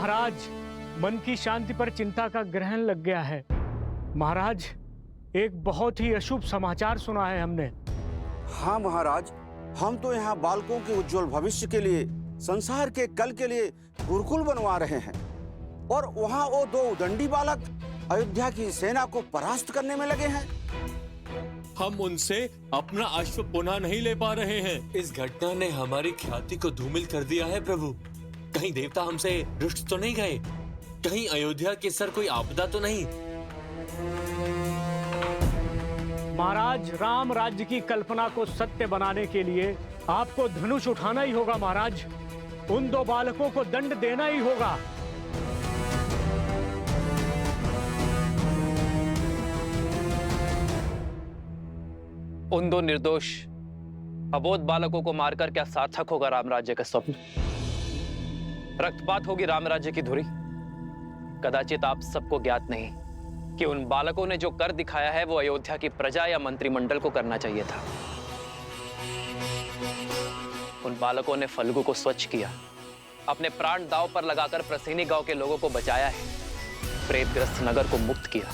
महाराज, मन की शांति पर चिंता का ग्रहण लग गया है। महाराज, एक बहुत ही अशुभ समाचार सुना है हमने। हाँ महाराज, हम तो यहाँ बालकों के उज्जवल भविष्य के लिए, संसार के कल के लिए गुरुकुल बनवा रहे हैं, और वहाँ वो दो उदंडी बालक अयोध्या की सेना को परास्त करने में लगे हैं। हम उनसे अपना अश्व पुनः नहीं ले पा रहे हैं। इस घटना ने हमारी ख्याति को धूमिल कर दिया है प्रभु। कहीं देवता हमसे रुष्ट तो नहीं गए? कहीं अयोध्या के सर कोई आपदा तो नहीं? महाराज, राम राज्य की कल्पना को सत्य बनाने के लिए आपको धनुष उठाना ही होगा महाराज। उन दो बालकों को दंड देना ही होगा। उन दो निर्दोष अबोध बालकों को मारकर क्या सार्थक होगा राम राज्य का स्वप्न? रक्तपात होगी राम राज्य की धुरी। कदाचित आप सबको ज्ञात नहीं कि उन बालकों ने जो कर दिखाया है वो अयोध्या की प्रजा या मंत्रिमंडल को करना चाहिए था। उन बालकों ने फल्गु को स्वच्छ किया, अपने प्राण दांव पर लगाकर प्रसेनी गांव के लोगों को बचाया है, प्रेतग्रस्त नगर को मुक्त किया।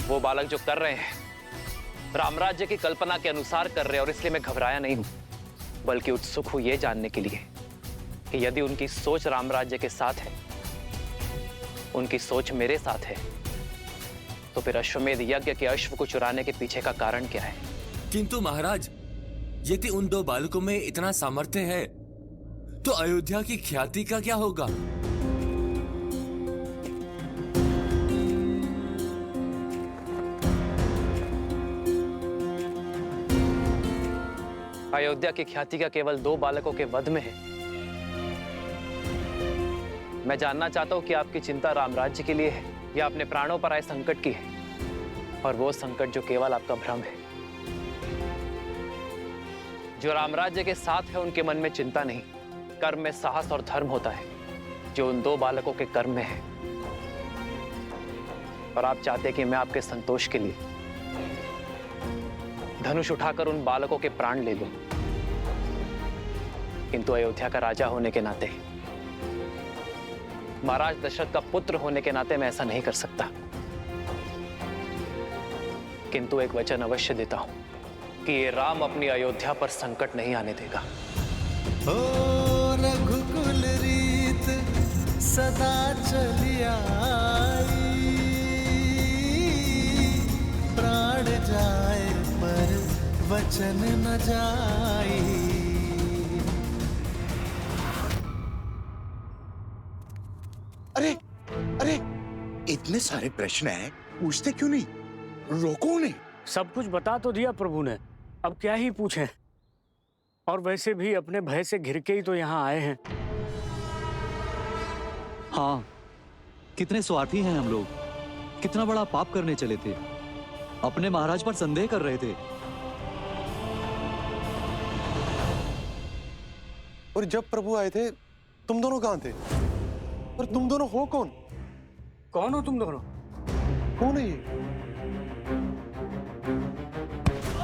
वो बालक जो कर रहे हैं रामराज्य की कल्पना के अनुसार कर रहे हैं, और इसलिए मैं घबराया नहीं हूं, बल्कि उत्सुक हूं यह जानने के लिए कि यदि उनकी सोच रामराज्य के साथ है, उनकी सोच मेरे साथ है, तो फिर अश्वमेध यज्ञ के अश्व को चुराने के पीछे का कारण क्या है? किंतु महाराज, यदि उन दो बालकों में इतना सामर्थ्य है तो अयोध्या की ख्याति का क्या होगा? अयोध्या की ख्याति का केवल दो बालकों के वध में है। मैं जानना चाहता हूं कि आपकी चिंता रामराज्य के लिए है या अपने प्राणों पर आए संकट की है, और वो संकट जो केवल आपका भ्रम है। जो रामराज्य के साथ है उनके मन में चिंता नहीं, कर्म में साहस और धर्म होता है, जो उन दो बालकों के कर्म में है। और आप चाहते कि मैं आपके संतोष के लिए धनुष उठाकर उन बालकों के प्राण ले लूं, किंतु अयोध्या का राजा होने के नाते, महाराज दशरथ का पुत्र होने के नाते मैं ऐसा नहीं कर सकता। किंतु एक वचन अवश्य देता हूं कि ये राम अपनी अयोध्या पर संकट नहीं आने देगा। ओ रघुकुल रीत सदा चली आई, प्राण जाए पर वचन न जाई। अरे अरे, इतने सारे प्रश्न हैं, पूछते क्यों नहीं? रोको उन्हें। सब कुछ बता तो दिया प्रभु ने, अब क्या ही पूछें। और वैसे भी अपने भय से घिर के ही तो यहाँ आए हैं। हाँ, कितने स्वार्थी हैं हम लोग। कितना बड़ा पाप करने चले थे, अपने महाराज पर संदेह कर रहे थे। और जब प्रभु आए थे तुम दोनों कहाँ थे? और तुम दोनों हो कौन? कौन हो तुम दोनों? कौन है ये?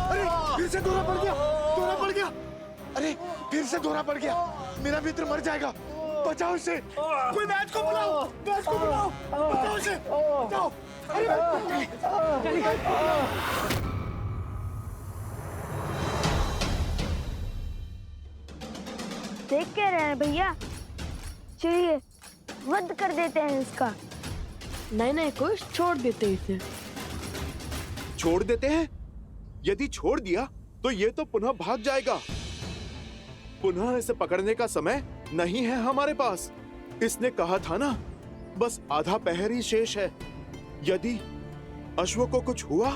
अरे फिर से दोहरा पड़ गया, दोहरा पड़ गया। अरे फिर से दोहरा पड़ गया, मेरा मित्र मर जाएगा, बचाओ इसे। कोई बैच को बुलाओ, बैच को बुलाओ, बचाओ इसे, बचाओ। अरे देख के रहे हैं भैया, चलिए वध कर देते हैं इसका। नहीं कुछ छोड़ देते इसे। छोड़ देते हैं? यदि छोड़ दिया तो ये तो पुनः भाग जाएगा। पुनः इसे पकड़ने का समय नहीं है हमारे पास। इसने कहा था ना, बस आधा पहर ही शेष है। यदि अश्व को कुछ हुआ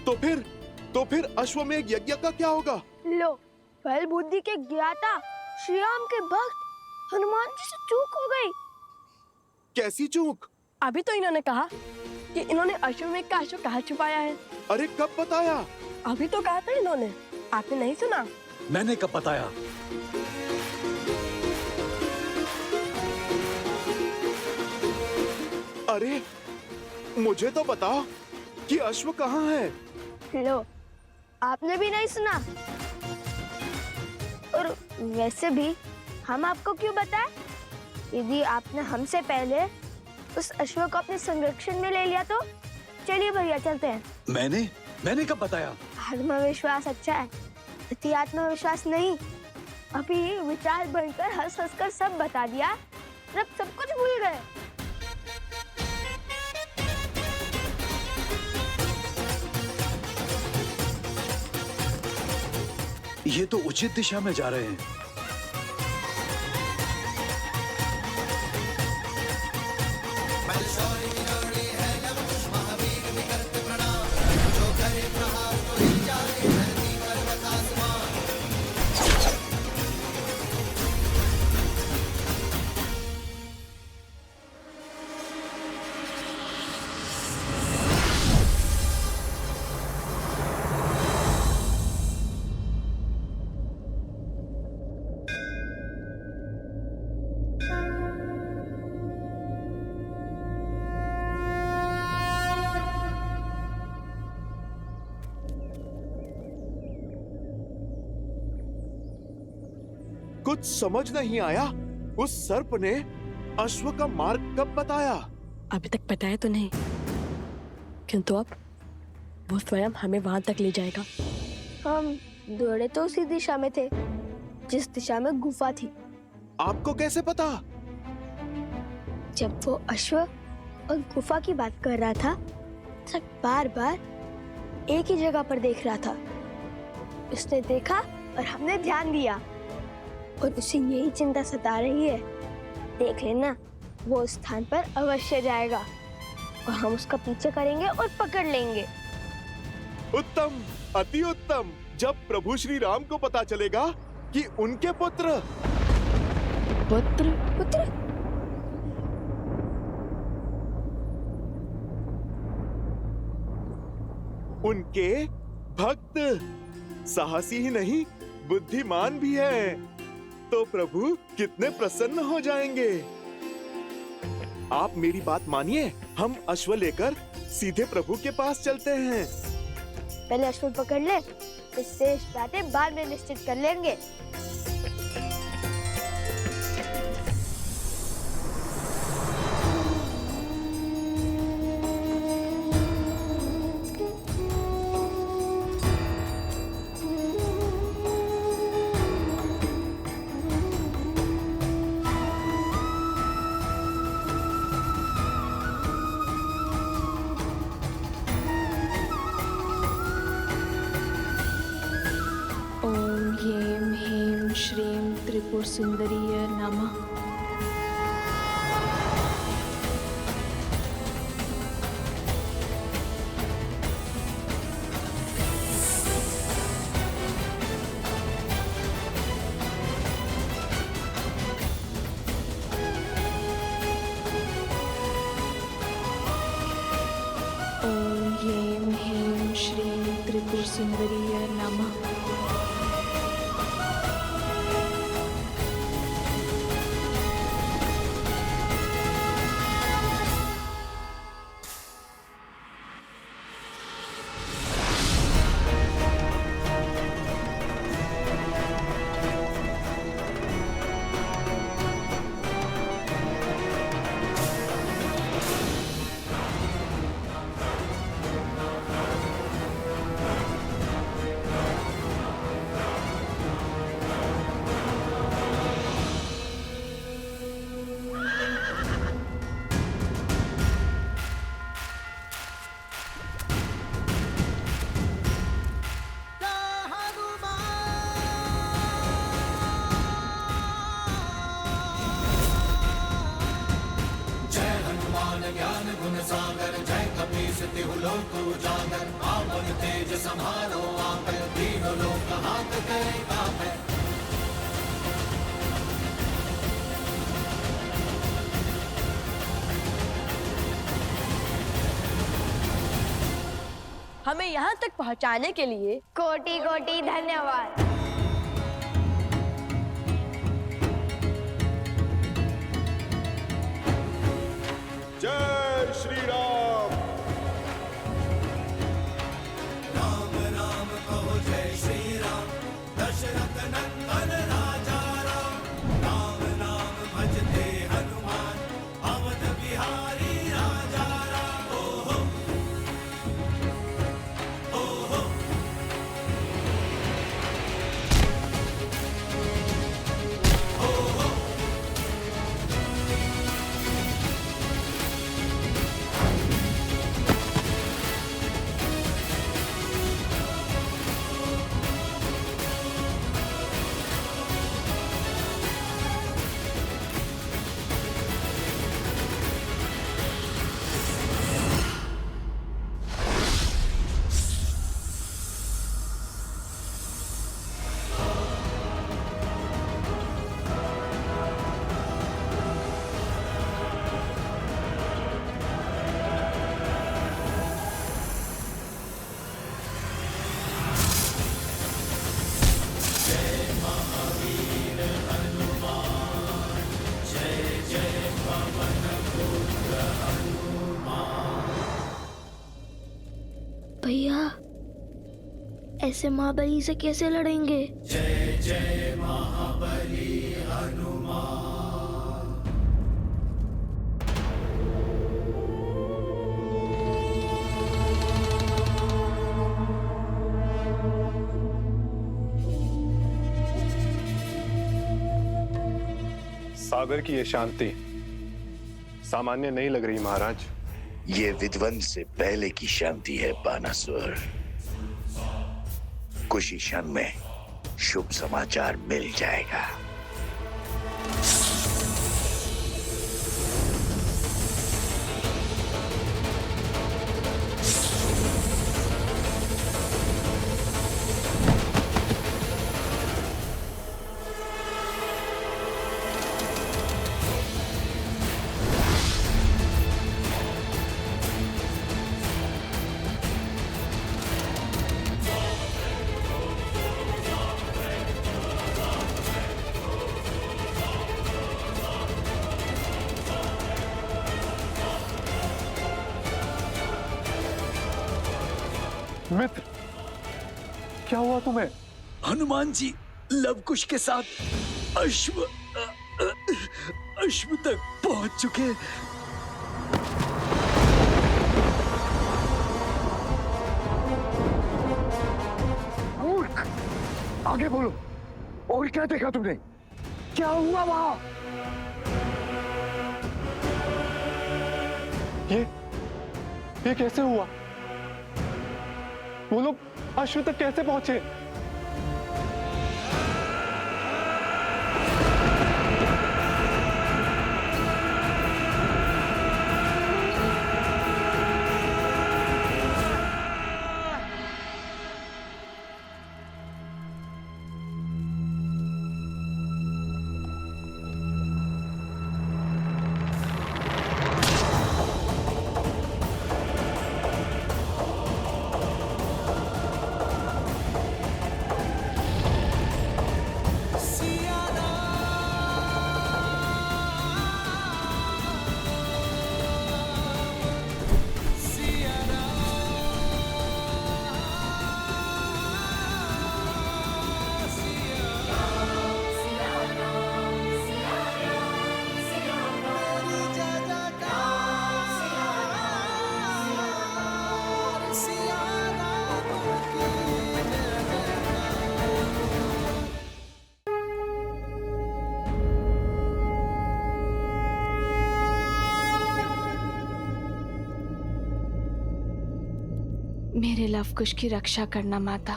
तो फिर अश्वमेध यज्ञ का क्या होगा? लो, बल बुद्धि के ज्ञाता श्री राम के भक्त हनुमान जी से चूक हो गई। कैसी चूक? अभी तो इन्होंने कहा कि इन्होंने अश्वमेध का अश्व कहाँ छुपाया है। अरे कब बताया? अभी तो कहा था इन्होंने, आपने नहीं सुना? मैंने कब बताया? अरे मुझे तो बताओ कि अश्व कहाँ है? लो, आपने भी नहीं सुना? और वैसे भी हम आपको क्यों बताएं? यदि आपने हमसे पहले उस अश्व को अपने संरक्षण में ले लिया तो चलिए भैया चलते हैं। मैंने कब बताया? आत्मविश्वास अच्छा है, अति आत्मविश्वास नहीं। अभी विचार बनकर हंस हंस कर सब बता दिया, अब सब कुछ भूल गए। ये तो उचित दिशा में जा रहे हैं। कुछ समझ नहीं आया, उस सर्प ने अश्व का मार्ग कब बताया? अभी तक बताया तो नहीं, किंतु अब वो स्वयं हमें वहां तक ले जाएगा। हम दौड़े तो उसी दिशा में थे जिस दिशा में गुफा थी। आपको कैसे पता? जब वो अश्व और गुफा की बात कर रहा था, तब बार बार एक ही जगह पर देख रहा था। उसने देखा और हमने ध्यान दिया, और उसे यही चिंता सता रही है। देख लेना, वो उस स्थान पर अवश्य जाएगा और हम उसका पीछे करेंगे और पकड़ लेंगे। उत्तम, अति उत्तम। जब प्रभु श्री राम को पता चलेगा कि उनके पुत्र उनके भक्त साहसी ही नहीं बुद्धिमान भी है, तो प्रभु कितने प्रसन्न हो जाएंगे। आप मेरी बात मानिए, हम अश्व लेकर सीधे प्रभु के पास चलते हैं। पहले अश्व पकड़ ले, फिर शेष बातें बाद में निश्चित कर लेंगे। त्रिपुर सुंदरीय नमः। ओम ह्रीं ह्रीं श्रीं त्रिपुर सुंदरीय नमः। हमें यहाँ तक पहुँचाने के लिए कोटि कोटि धन्यवाद। जय श्री राम। राम राम कहो जय श्री राम, दशरथ नंदन राजा भैया ऐसे महाबली से कैसे लड़ेंगे? जय जय महाबली हनुमान। सागर की ये शांति सामान्य नहीं लग रही महाराज। ये विध्वंस से पहले की शांति है बानासुर। कुछ ही क्षण में शुभ समाचार मिल जाएगा। मित्र, क्या हुआ तुम्हें? हनुमान जी लवकुश के साथ अश्व तक पहुंच चुके। मूर्ख, आगे बोलो। और क्या देखा तुमने? क्या हुआ वहां? ये कैसे हुआ? वो लोग अश्व तक कैसे पहुंचे? मेरे लवकुश की रक्षा करना माता।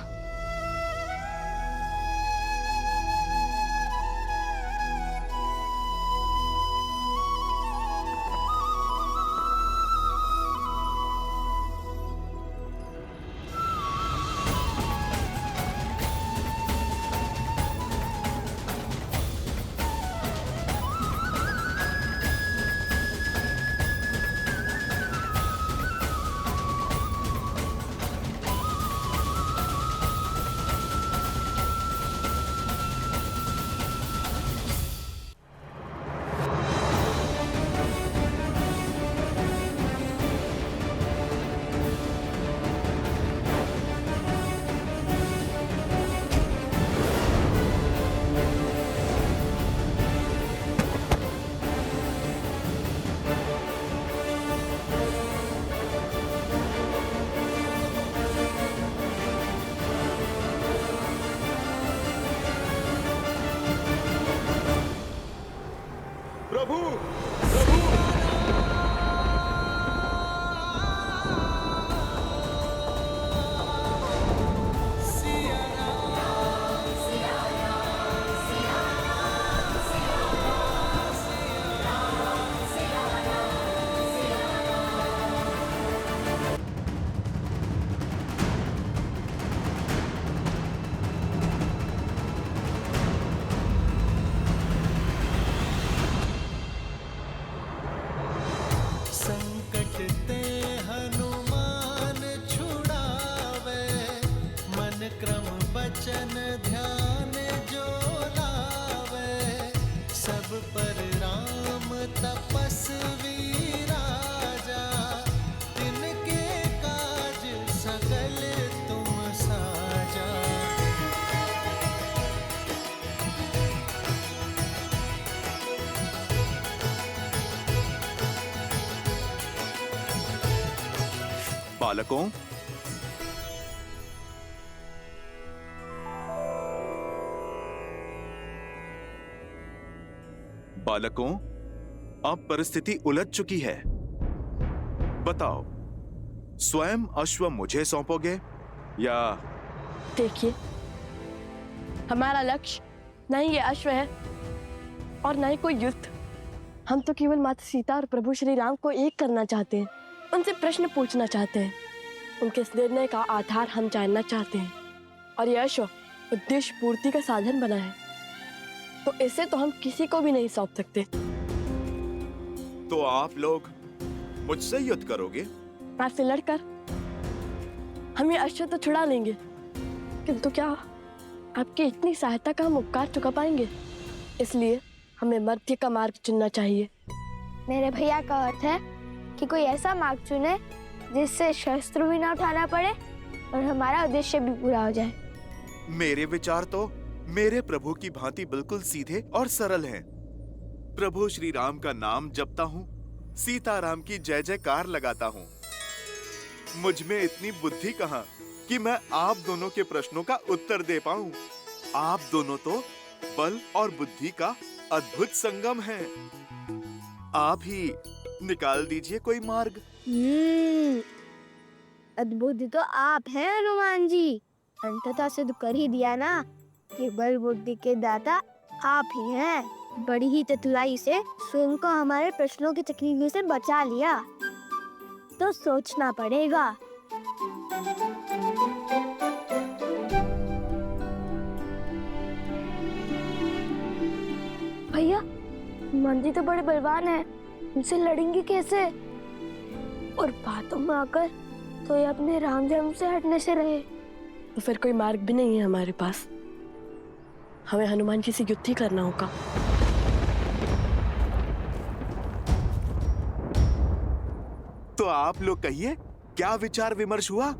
बालकों, बालकों, अब परिस्थिति उलझ चुकी है। बताओ, स्वयं अश्व मुझे सौंपोगे या? देखिए, हमारा लक्ष्य न ही ये अश्व है और न ही कोई युद्ध। हम तो केवल माता सीता और प्रभु श्री राम को एक करना चाहते हैं, उनसे प्रश्न पूछना चाहते हैं, उनके इस निर्णय का आधार हम जानना चाहते हैं। और यह अश्व उद्देश्य पूर्ति का साधन बना है, तो इसे तो हम किसी को भी नहीं सौंप सकते। तो आप लोग मुझसे युद्ध करोगे? आपसे लड़कर हम ये अश्व तो छुड़ा लेंगे, किंतु क्या आपकी इतनी सहायता का हम उपकार चुका पाएंगे? इसलिए हमें मध्य का मार्ग चुनना चाहिए। मेरे भैया का अर्थ है कि कोई ऐसा मार्ग चुने जिससे शस्त्र भी ना उठाना पड़े और हमारा उद्देश्य भी पूरा हो जाए। मेरे विचार तो मेरे प्रभु की भांति बिल्कुल सीधे और सरल हैं। प्रभु श्री राम का नाम जपता हूँ, सीताराम की जय जयकार लगाता हूँ। मुझ में इतनी बुद्धि कहाँ कि मैं आप दोनों के प्रश्नों का उत्तर दे पाऊं। आप दोनों तो बल और बुद्धि का अद्भुत संगम है। आप ही निकाल दीजिए कोई मार्ग। अद्भुत तो आप हैं हनुमान जी। अंततः सिद्ध कर ही दिया ना कि बल बुद्धि के दाता आप ही हैं। बड़ी ही चतुराई से स्वयं को हमारे प्रश्नों की तकलीफ से बचा लिया, तो सोचना पड़ेगा। भैया, हनुमान जी तो बड़े बलवान हैं, उनसे लड़ेंगे कैसे? और बातों में आकर तो ये अपने राम जन्म से हटने से रहे। तो फिर कोई मार्ग भी नहीं है हमारे पास, हमें हनुमान जी से युद्ध ही करना होगा। तो आप लोग कहिए, क्या विचार विमर्श हुआ?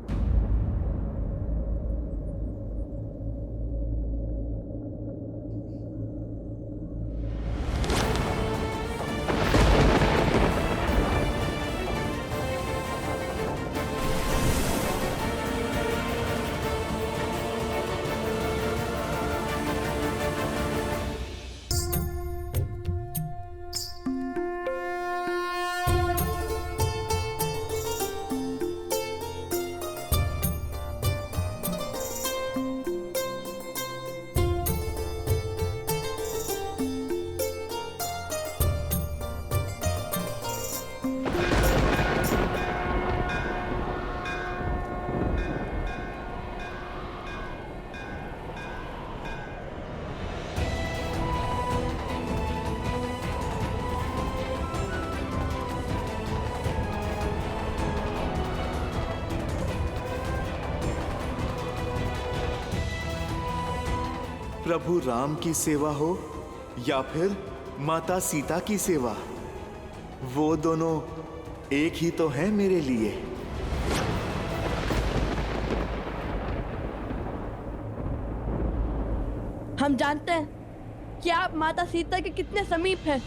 प्रभु राम की सेवा हो या फिर माता सीता की सेवा, वो दोनों एक ही तो हैं मेरे लिए। हम जानते हैं कि आप माता सीता के कितने समीप हैं।